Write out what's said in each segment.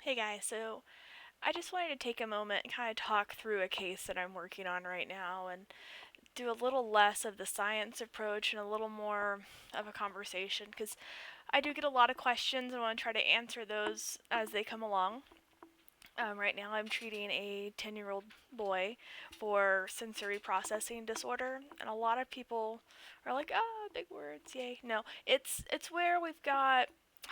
Hey guys, so I just wanted to take a moment and kind of talk through a case that I'm working on right now and do a little less of the science approach and a little more of a conversation because I do get a lot of questions and I want to try to answer those as they come along. Right now, I'm treating a 10-year-old boy for sensory processing disorder, and a lot of people are like, "Ah, big words, yay!" No, it's where we've got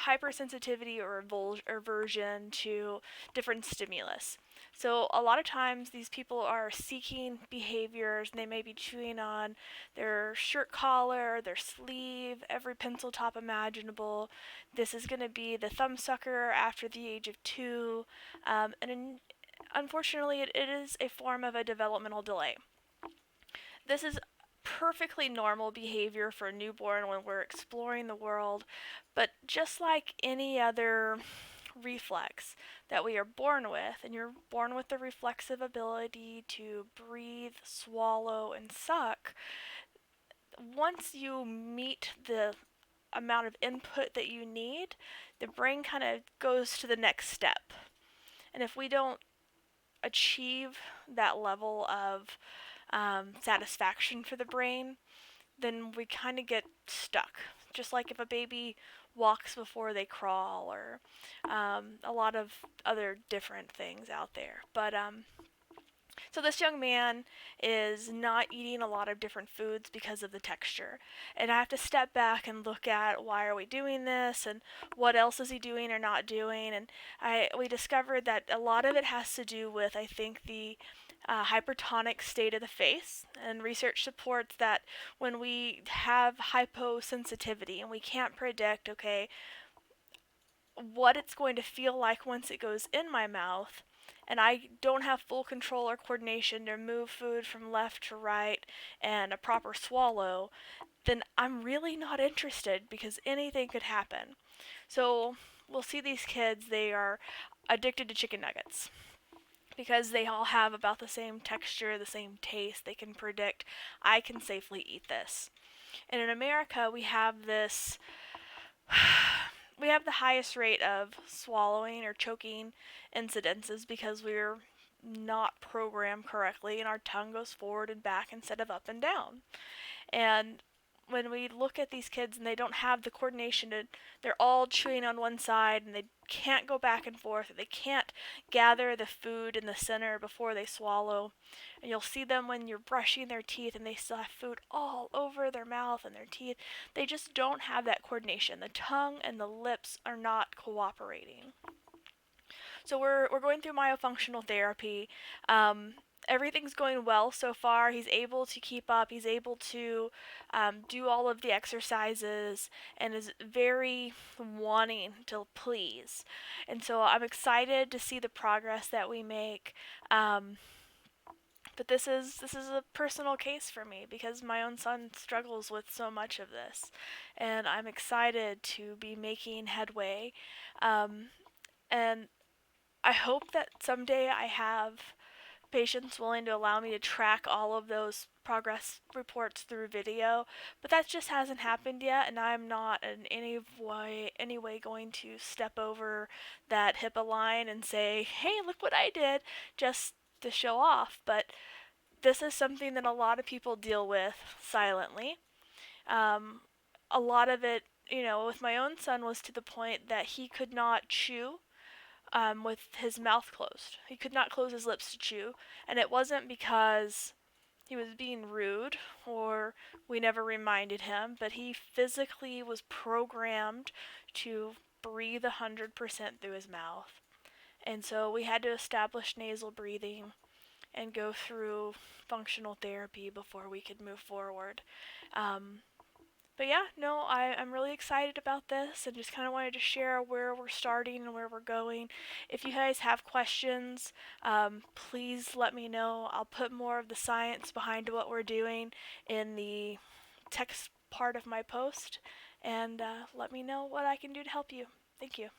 hypersensitivity or aversion to different stimulus. So a lot of times these people are seeking behaviors, and they may be chewing on their shirt collar, their sleeve, every pencil top imaginable. This is going to be the thumb sucker after the age of 2, unfortunately, it is a form of a developmental delay. This is perfectly normal behavior for a newborn when we're exploring the world, but just like any other reflex that we are born with, and you're born with the reflexive ability to breathe, swallow, and suck, once you meet the amount of input that you need, the brain kind of goes to the next step. And if we don't achieve that level of satisfaction for the brain, then we kind of get stuck. Just like if a baby walks before they crawl, or a lot of other different things out there. So this young man is not eating a lot of different foods because of the texture. And I have to step back and look at why are we doing this and what else is he doing or not doing. And we discovered that a lot of it has to do with, I think, the hypertonic state of the face. And research supports that when we have hyposensitivity and we can't predict, okay, what it's going to feel like once it goes in my mouth, and I don't have full control or coordination to move food from left to right and a proper swallow, then I'm really not interested because anything could happen. So we'll see these kids, they are addicted to chicken nuggets because they all have about the same texture, the same taste. They can predict, I can safely eat this. And in America, we have this we have the highest rate of swallowing or choking incidences because we're not programmed correctly and our tongue goes forward and back instead of up and down. And when we look at these kids and they don't have the coordination to, they're all chewing on one side and they can't go back and forth, or they can't gather the food in the center before they swallow. And you'll see them when you're brushing their teeth and they still have food all over their mouth and their teeth. They just don't have that coordination. The tongue and the lips are not cooperating. So we're going through myofunctional therapy. Everything's going well so far. He's able to keep up. He's able to do all of the exercises and is very wanting to please. And so I'm excited to see the progress that we make. But this is a personal case for me because my own son struggles with so much of this, and I'm excited to be making headway. Um, and I hope that someday I have patients willing to allow me to track all of those progress reports through video, but that just hasn't happened yet, and I'm not in any way going to step over that HIPAA line and say, "Hey, look what I did," just to show off. But this is something that a lot of people deal with silently. Um, a lot of it, with my own son, was to the point that he could not chew with his mouth closed. He could not close his lips to chew, and it wasn't because he was being rude or we never reminded him, but he physically was programmed to breathe 100% through his mouth. And so we had to establish nasal breathing and go through functional therapy before we could move forward. Um, but yeah, no, I'm really excited about this and just kind of wanted to share where we're starting and where we're going. If you guys have questions, please let me know. I'll put more of the science behind what we're doing in the text part of my post, and let me know what I can do to help you. Thank you.